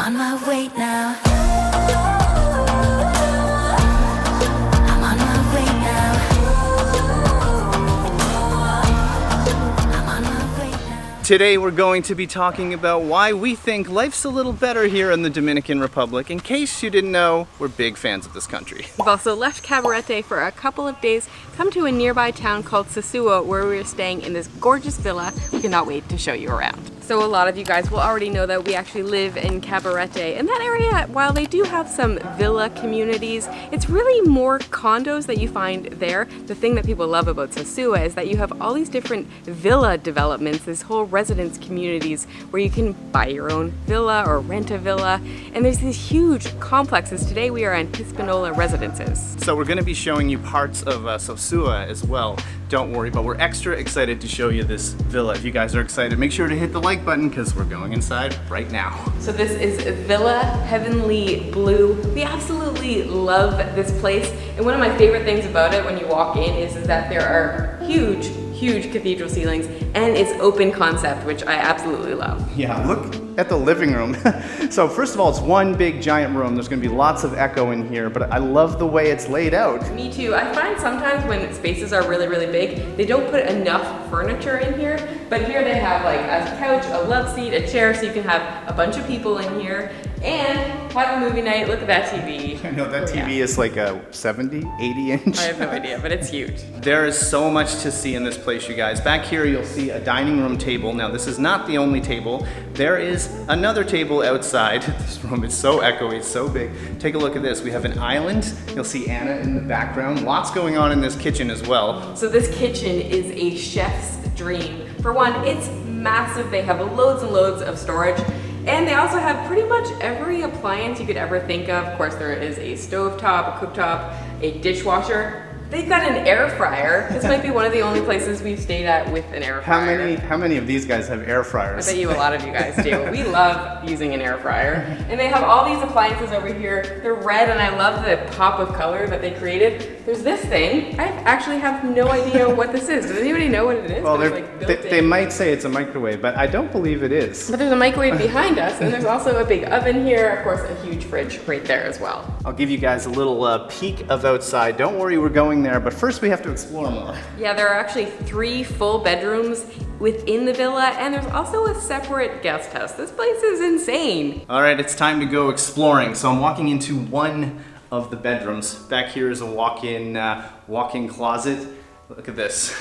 on my way now. I'm on my way now. I'm on my way now. Today we're going to be talking about why we think life's a little better here in the Dominican Republic. In case you didn't know, we're big fans of this country. We've also left Cabarete for a couple of days, come to a nearby town called Sosua where we're staying in this gorgeous villa. We cannot wait to show you around. So a lot of you guys will already know that we actually live in Cabarete. And that area, while they do have some villa communities, it's really more condos that you find there. The thing that people love about Sosua is that you have all these different villa developments, this whole residence communities where you can buy your own villa or rent a villa. And there's these huge complexes. Today we are in Hispaniola Residences. So we're going to be showing you parts of Sosua as well. Don't worry, but we're extra excited to show you this villa. If you guys are excited, make sure to hit the like button because we're going inside right now. So this is Villa Heavenly Blue. We absolutely love this place. And one of my favorite things about it when you walk in is that there are huge cathedral ceilings and it's open concept, which I absolutely love. Yeah, look at the living room. So first of all, it's one big giant room. There's gonna be lots of echo in here, but I love the way it's laid out. Me too. I find sometimes when spaces are really big, they don't put enough furniture in here, but here they have like a couch, a love seat, a chair, so you can have a bunch of people in here and have a movie night. Look at that TV. I know that TV is like a 70, 80 inch. I have no idea, but it's huge. There is so much to see in this place, you guys. Back here, you'll see a dining room table. Now, this is not the only table. There is another table outside. This room is so echoey, it's so big. Take a look at this. We have an island. You'll see Anna in the background. Lots going on in this kitchen as well. So this kitchen is a chef's dream. For one, it's massive. They have loads and loads of storage. And they also have pretty much every appliance you could ever think of. Of course, there is a stovetop, a cooktop, a dishwasher. They've got an air fryer. This might be one of the only places we've stayed at with an air fryer. How many of these guys have air fryers? I bet you a lot of you guys do. We love using an air fryer. And they have all these appliances over here. They're red and I love the pop of color that they created. There's this thing. I actually have no idea what this is. Does anybody know what it is? Well, they might say it's a microwave, but I don't believe it is. But there's a microwave behind us and there's also a big oven here. Of course, a huge fridge right there as well. I'll give you guys a little peek of outside. Don't worry, we're going there, but first we have to explore more. Yeah, there are actually 3 full bedrooms within the villa, and there's also a separate guest house. This place is insane. All right, it's time to go exploring. So I'm walking into one of the bedrooms. Back here is a walk-in closet. Look at this.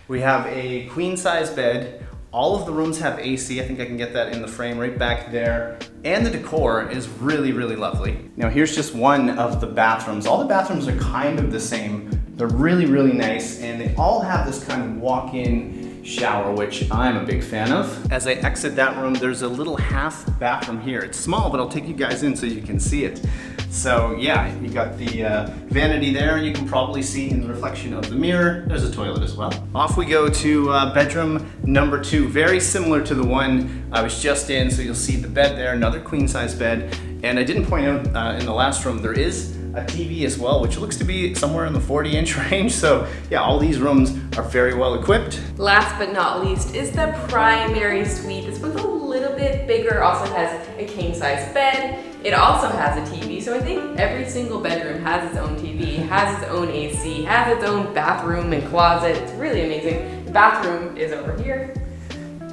We have a queen-size bed. All of the rooms have AC. I think I can get that in the frame right back there. And the decor is really lovely. Now here's just one of the bathrooms. All the bathrooms are kind of the same. They're really nice, and they all have this kind of walk-in shower, which I'm a big fan of. As I exit that room, there's a little half bathroom here. It's small, but I'll take you guys in so you can see it. So yeah, you got the vanity there. You can probably see in the reflection of the mirror, there's a toilet as well. Off we go to bedroom number 2. Very similar to the one I was just in. So you'll see the bed there, another queen size bed. And I didn't point out in the last room, there is a TV as well, which looks to be somewhere in the 40-inch range. So yeah, all these rooms are very well equipped. Last but not least is the primary suite. This one's a little bit bigger, also has a king-size bed. It also has a TV, so I think every single bedroom has its own TV, has its own AC, has its own bathroom and closet. It's really amazing. The bathroom is over here.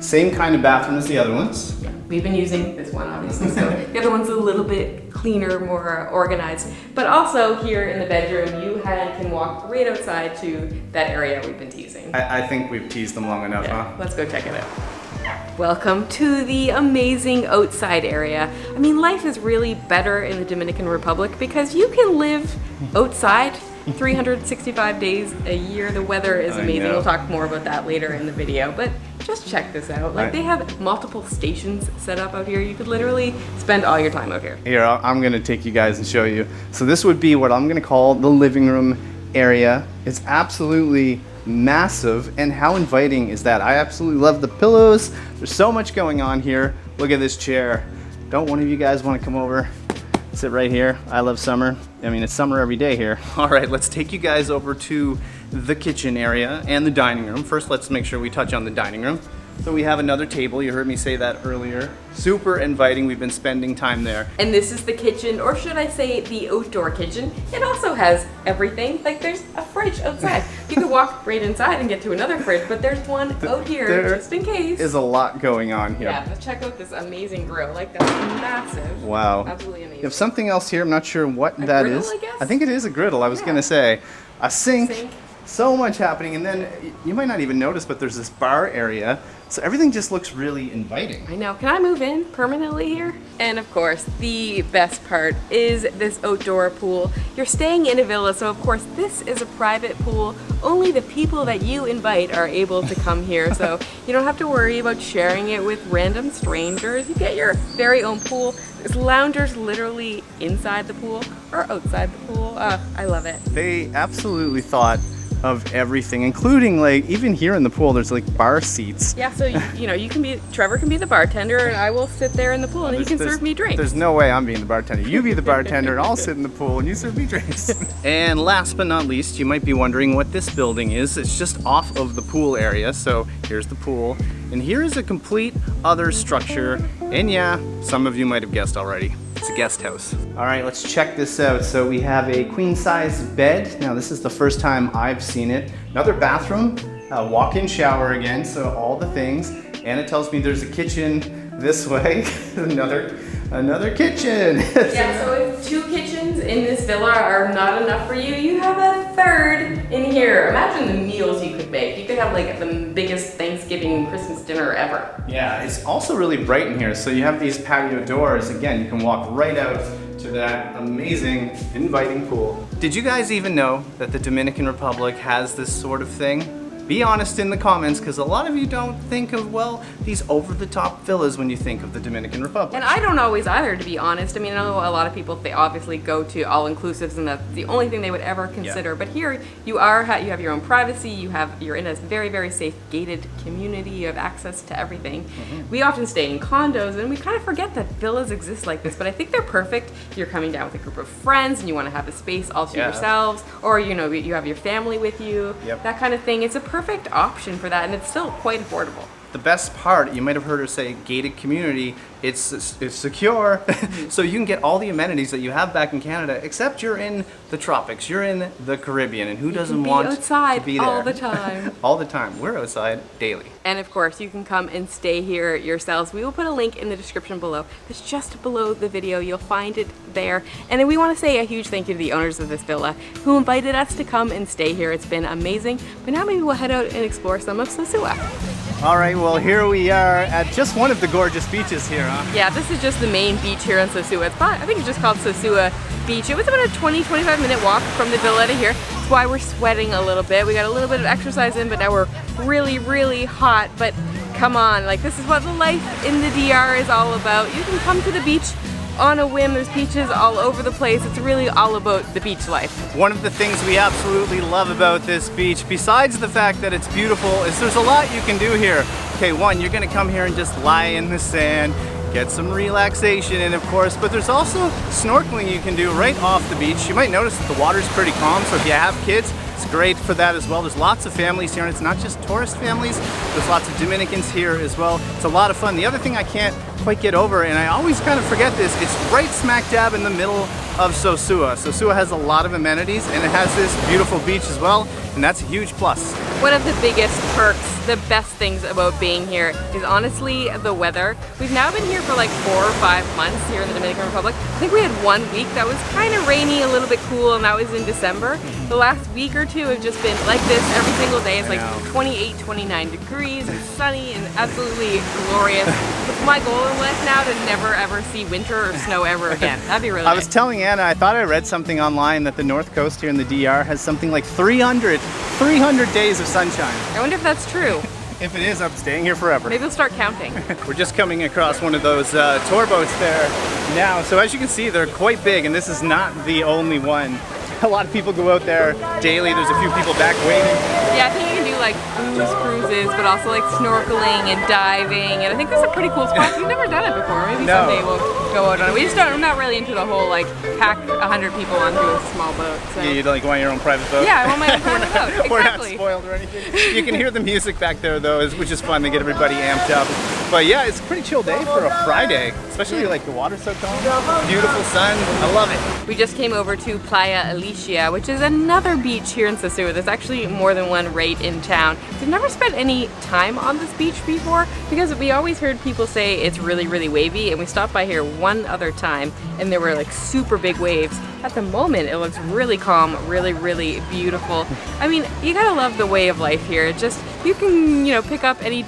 Same kind of bathroom as the other ones. Yeah, we've been using this one obviously, so the other one's a little bit cleaner, more organized. But also here in the bedroom, you can walk right outside to that area we've been teasing. I think we've teased them long enough, Yeah, huh? let's go check it out. Welcome to the amazing outside area. I mean, life is really better in the Dominican Republic because you can live outside 365 days a year. The weather is amazing. We'll talk more about that later in the video, but just check this out. Like, they have multiple stations set up out here. You could literally spend all your time out here. Here, I'm gonna take you guys and show you. So this would be what I'm gonna call the living room area. It's absolutely massive, and how inviting is that? I absolutely love the pillows. There's so much going on here. Look at this chair. Don't one of you guys want to come over, sit right here? I love summer. I mean, it's summer every day here. All right, let's take you guys over to the kitchen area and the dining room. First, let's make sure we touch on the dining room. So we have another table, you heard me say that earlier. Super inviting, we've been spending time there. And this is the kitchen, or should I say the outdoor kitchen. It also has everything. Like there's a fridge outside. You could walk right inside and get to another fridge, but there's one out here just in case. There's a lot going on here. Yeah, let's check out this amazing grill. Like that's massive. Wow. Absolutely amazing. You have something else here, I'm not sure what that griddle, is. I guess? I think it is a griddle, I was gonna say. A sink. Sink. So much happening, and then you might not even notice, but there's this bar area. So everything just looks really inviting. I know. Can I move in permanently here? And of course, the best part is this outdoor pool. You're staying in a villa, so of course this is a private pool. Only the people that you invite are able to come here, so you don't have to worry about sharing it with random strangers. You get your very own pool. There's loungers literally inside the pool or outside the pool. I love it. They absolutely thought of everything, including like even here in the pool there's like bar seats. Yeah, so you know, you can be, Trevor can be the bartender and I will sit there in the pool and he can serve me drinks. There's no way I'm being the bartender. You be the bartender and I'll sit in the pool and you serve me drinks. And last but not least, you might be wondering what this building is. It's just off of the pool area. So here's the pool and here is a complete other structure. And yeah, some of you might have guessed already. It's a guest house. All right, let's check this out. So we have a queen size bed. Now this is the first time I've seen it. Another bathroom, a walk-in shower again, so all the things. And it tells me there's a kitchen this way. another kitchen. Yeah, so if 2 kitchens in this villa are not enough for you, you have a third in here. Imagine the meals you could make. You could have like the biggest Thanksgiving Christmas dinner ever. Yeah, it's also really bright in here. So you have these patio doors. Again, you can walk right out to that amazing, inviting pool. Did you guys even know that the Dominican Republic has this sort of thing? Be honest in the comments, because a lot of you don't think of, well, these over-the-top villas when you think of the Dominican Republic. And I don't always either, to be honest. I mean, I know a lot of people, they obviously go to all-inclusives and that's the only thing they would ever consider. Yeah. But here, you have your own privacy, you're in a very, very safe, gated community, you have access to everything. Mm-hmm. We often stay in condos and we kind of forget that villas exist like this, but I think they're perfect. You're coming down with a group of friends and you want to have a space all to yourselves, or you know, you have your family with you, that kind of thing. It's a perfect option for that, and it's still quite affordable. The best part, you might have heard her say gated community, it's secure, so you can get all the amenities that you have back in Canada, except you're in the tropics, you're in the Caribbean, and who doesn't want outside to be there? All the time. All the time. We're outside daily. And of course, you can come and stay here yourselves. We will put a link in the description below. It's just below the video. You'll find it there. And then we want to say a huge thank you to the owners of this villa who invited us to come and stay here. It's been amazing. But now maybe we'll head out and explore some of Sosua. All right, well, here we are at just one of the gorgeous beaches here, huh? Yeah, this is just the main beach here in Sosua. It's probably, I think it's just called Sosua Beach. It was about a 20-25 minute walk from the villa to here. That's why we're sweating a little bit. We got a little bit of exercise in, but now we're really, really hot. But come on, like this is what the life in the DR is all about. You can come to the beach on a whim. There's beaches all over the place. It's really all about the beach life. One of the things we absolutely love about this beach, besides the fact that it's beautiful, is there's a lot you can do here. Okay, one, you're gonna come here and just lie in the sand, get some relaxation in, of course, but there's also snorkeling you can do right off the beach. You might notice that the water's pretty calm, so if you have kids, it's great for that as well. There's lots of families here, and it's not just tourist families. There's lots of Dominicans here as well. It's a lot of fun. The other thing I can't quite get over, and I always kind of forget this, it's right smack dab in the middle of Sosua. Sosua has a lot of amenities, and it has this beautiful beach as well, and that's a huge plus. One of the biggest perks, the best things about being here is honestly the weather. We've now been here for like 4 or 5 months here in the Dominican Republic. I think we had 1 week that was kind of rainy, a little bit cool, and that was in December. The last week or two have just been like this every single day. It's like 28, 29 degrees and sunny and absolutely glorious. It's my goal in life now to never ever see winter or snow ever again. That'd be really nice. I was telling Anna, I thought I read something online that the North Coast here in the DR has something like 300 days of sunshine. I wonder if that's true. If it is, I'm staying here forever. Maybe we'll start counting. We're just coming across one of those tour boats there now. So as you can see, they're quite big, and this is not the only one. A lot of people go out there daily. There's a few people back waiting. Yeah, I think you can do like booze cruises, but also like snorkeling and diving. And I think this is a pretty cool spot. We've never done it before. Maybe someday we'll go out on it. We just don't. I'm not really into the whole like pack 100 people onto a small boat. So. Yeah, you like want your own private boat? Yeah, I want my own private boat. Exactly. We're not spoiled or anything. You can hear the music back there though, which is fun to get everybody amped up. But yeah, it's a pretty chill day for a Friday, especially like the water's so calm. Beautiful sun. I love it. We just came over to Playa Alicia, which is another beach here in Sosua. There's actually more than one right in town. We've never spent any time on this beach before because we always heard people say it's really, really wavy, and we stopped by here one other time and there were like super big waves. At the moment, it looks really calm, really, really beautiful. I mean, you gotta love the way of life here. Just, you can, you know, pick up any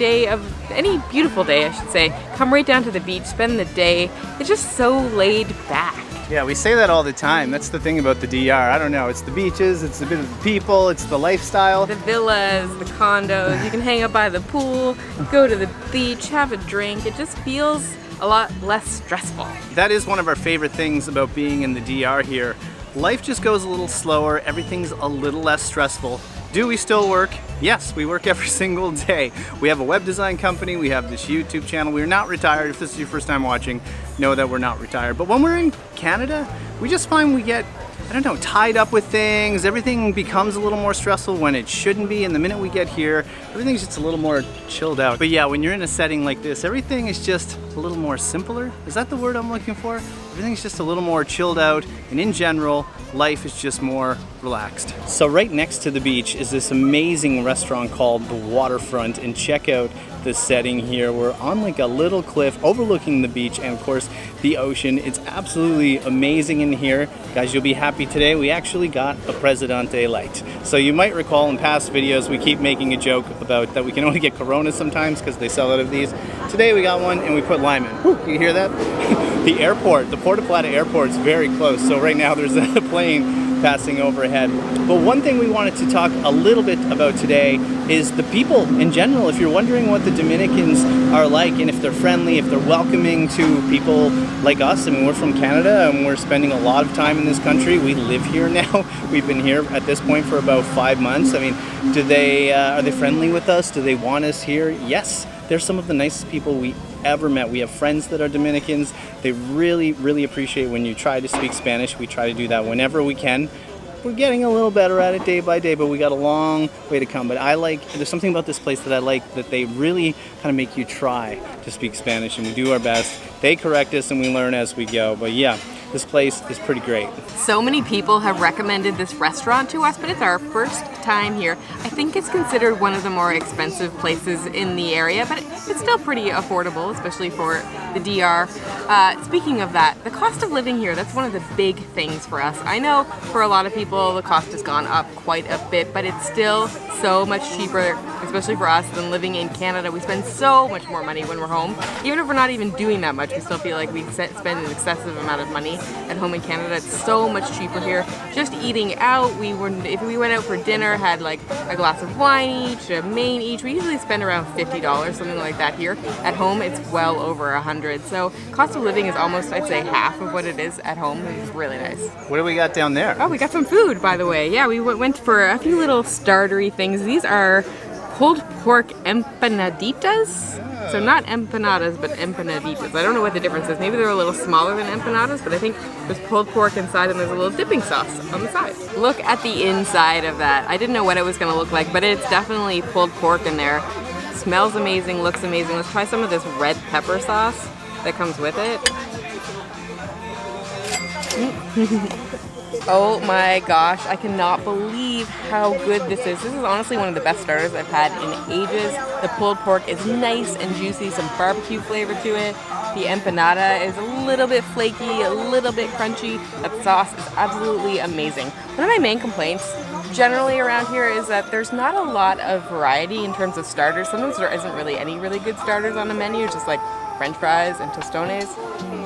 beautiful day, I should say, come right down to the beach, spend the day. It's just so laid back. Yeah, we say that all the time. That's the thing about the DR. I don't know. It's the beaches, it's a bit of the people, it's the lifestyle. The villas, the condos, you can hang out by the pool, go to the beach, have a drink. It just feels a lot less stressful. That is one of our favorite things about being in the DR here. Life just goes a little slower, everything's a little less stressful. Do we still work? Yes, we work every single day. We have a web design company, we have this YouTube channel. We're not retired. If this is your first time watching, know that we're not retired. But when we're in Canada, we just find we get, I don't know, tied up with things. Everything becomes a little more stressful when it shouldn't be. And the minute we get here, everything's just a little more chilled out. But yeah, when you're in a setting like this, everything is just a little more simpler. Is that the word I'm looking for? Everything's just a little more chilled out. And in general, life is just more relaxed. So right next to the beach is this amazing restaurant called the Waterfront, and check out the setting here. We're on like a little cliff overlooking the beach and of course the ocean. It's absolutely amazing in here. Guys, you'll be happy today. We actually got a Presidente light. So you might recall in past videos we keep making a joke about that we can only get Corona sometimes because they sell out of these. Today we got one and we put lime in. Whew, you hear that? The airport, the Puerto Plata airport is very close. So right now there's a plane passing overhead. But one thing we wanted to talk a little bit about today is the people in general. If you're wondering what the Dominicans are like and if they're friendly, if they're welcoming to people like us. I mean, we're from Canada and we're spending a lot of time in this country. We live here now. We've been here at this point for about 5 months. I mean, are they friendly with us? Do they want us here? Yes. They're some of the nicest people we ever met. We have friends that are Dominicans. They really, really appreciate when you try to speak Spanish. We try to do that whenever we can. We're getting a little better at it day by day, but we got a long way to come. But there's something about this place that I like, that they really kind of make you try to speak Spanish, and we do our best. They correct us and we learn as we go. But yeah, this place is pretty great. So many people have recommended this restaurant to us, but it's our first time here. I think it's considered one of the more expensive places in the area, but it's still pretty affordable, especially for the DR. Speaking of that, the cost of living here, that's one of the big things for us. I know for a lot of people the cost has gone up quite a bit, but it's still so much cheaper, especially for us, than living in Canada. We spend so much more money when we're home. Even if we're not even doing that much, we still feel like we spend an excessive amount of money at home in Canada. It's so much cheaper here. Just eating out, if we went out for dinner, had like a glass of wine each, a main each, we usually spend around $50, something like that here. At home, it's well over $100. So cost of living is almost, I'd say, half of what it is at home. It's really nice. What do we got down there? Oh, we got some food, by the way. Yeah, we went for a few little startery things. These are pulled pork empanaditas. So not empanadas, but empanaditas. I don't know what the difference is. Maybe they're a little smaller than empanadas, but I think there's pulled pork inside and there's a little dipping sauce on the side. Look at the inside of that. I didn't know what it was gonna look like, but it's definitely pulled pork in there. Smells amazing, looks amazing. Let's try some of this red pepper sauce that comes with it. Oh my gosh, I cannot believe how good this is. This is honestly one of the best starters I've had in ages. The pulled pork is nice and juicy, some barbecue flavor to it. The empanada is a little bit flaky, a little bit crunchy. That sauce is absolutely amazing. One of my main complaints generally around here is that there's not a lot of variety in terms of starters. Sometimes there isn't really any really good starters on the menu, it's just like French fries and tostones.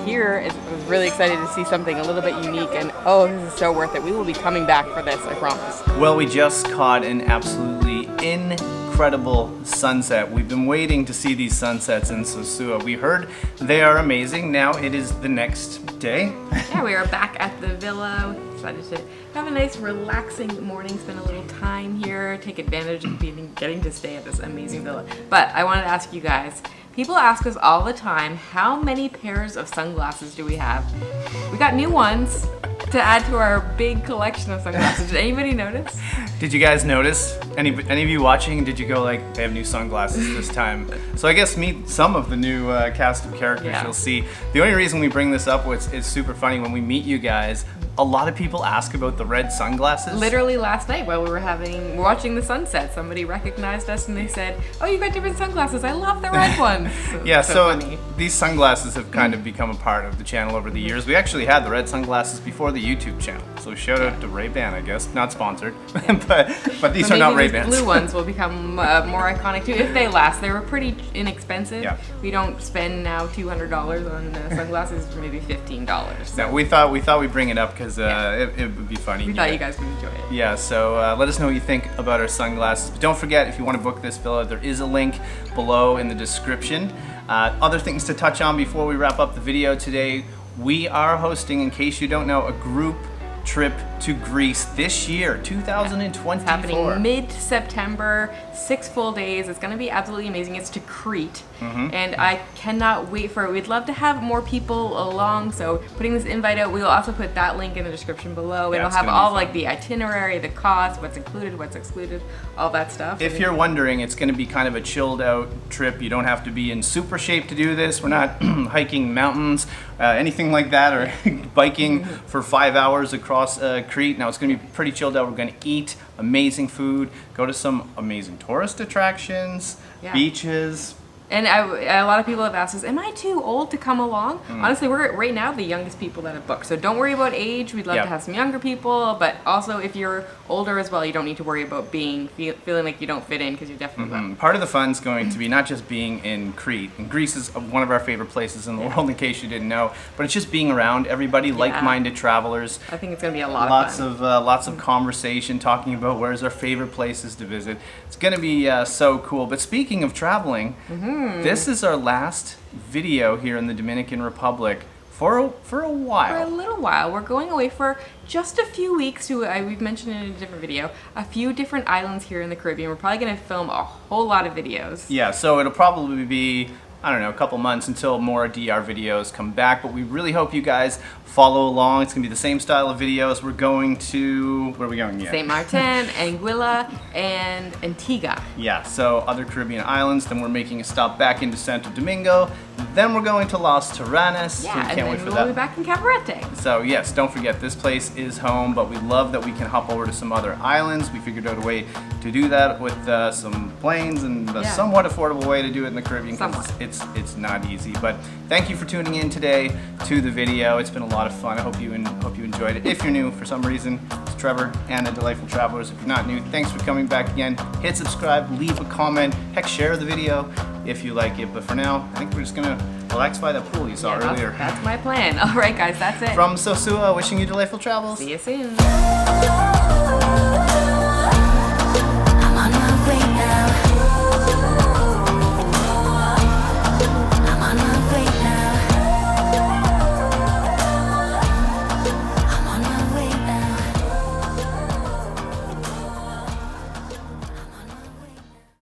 Here, I was really excited to see something a little bit unique, and oh, this is so worth it. We will be coming back for this, I promise. Well, we just caught an absolutely incredible incredible sunset. We've been waiting to see these sunsets in Sosua. We heard they are amazing. Now it is the next day. Yeah, we are back at the villa. We decided to have a nice relaxing morning, spend a little time here, take advantage of getting to stay at this amazing villa. But I wanted to ask you guys, people ask us all the time, how many pairs of sunglasses do we have? We got new ones to add to our big collection of sunglasses. Did anybody notice? Did you guys notice? Any of you watching, did you go like, they have new sunglasses this time? So I guess meet some of the new cast of characters you'll see. The only reason we bring this up is super funny. When we meet you guys, a lot of people ask about the red sunglasses. Literally last night while we were watching the sunset, somebody recognized us and they said, "Oh, you got different sunglasses. I love the red ones." Yeah, so funny. These sunglasses have kind of become a part of the channel over the years. We actually had the red sunglasses before the YouTube channel. So shout out to Ray-Ban, I guess. Not sponsored, but these are not Ray-Bans. Blue ones will become more iconic too if they last. They were pretty inexpensive. Yeah. We don't spend now $200 on sunglasses, maybe $15. So. No, we thought we'd bring it up because it would be funny. We thought you guys would enjoy it. Yeah, so let us know what you think about our sunglasses. But don't forget, if you want to book this villa, there is a link below in the description. Other things to touch on before we wrap up the video today, we are hosting, in case you don't know, a group trip to Greece this year, 2024. It's happening mid-September, 6 full days. It's going to be absolutely amazing. It's to Crete, and I cannot wait for it. We'd love to have more people along, so putting this invite out, we'll also put that link in the description below. It'll have all like the itinerary, the cost, what's included, what's excluded, all that stuff. If you're wondering, it's going to be kind of a chilled out trip. You don't have to be in super shape to do this. We're not hiking mountains, anything like that, or biking for 5 hours across Crete. Now it's going to be pretty chilled out. We're going to eat amazing food, go to some amazing tourist attractions, beaches. And a lot of people have asked us, am I too old to come along? Honestly, we're right now the youngest people that have booked. So don't worry about age. We'd love to have some younger people. But also, if you're older as well, you don't need to worry about feeling like you don't fit in, because you definitely will. Part of the fun's going to be not just being in Crete. And Greece is one of our favorite places in the world, in case you didn't know. But it's just being around everybody, like-minded travelers. I think it's going to be a lot of fun. Lots of conversation, talking about where's our favorite places to visit. It's going to be so cool. But speaking of traveling, this is our last video here in the Dominican Republic for a while. For a little while. We're going away for just a few weeks to, we've mentioned in a different video, a few different islands here in the Caribbean. We're probably going to film a whole lot of videos. Yeah, so it'll probably be, I don't know, a couple months until more DR videos come back, but we really hope you guys follow along. It's going to be the same style of videos. We're going to, where are we going? St. Martin, Anguilla, and Antigua. Yeah, so other Caribbean islands. Then we're making a stop back into Santo Domingo. Then we're going to Las Terranas. Yeah, so we and can't wait then for we'll that. be back in Cabarete. So yes, don't forget, this place is home, but we love that we can hop over to some other islands. We figured out a way to do that with some planes and a somewhat affordable way to do it in the Caribbean, because it's not easy. But thank you for tuning in today to the video. It's been a lot of fun. I hope you enjoyed it. If you're new for some reason, it's Trevor and the Delightful Travelers. If you're not new, thanks for coming back again. Hit subscribe, leave a comment, heck, share the video if you like it. But for now, I think we're just gonna relax by the pool you saw earlier. That's my plan. All right, guys, that's it. From Sosua, wishing you delightful travels. See you soon.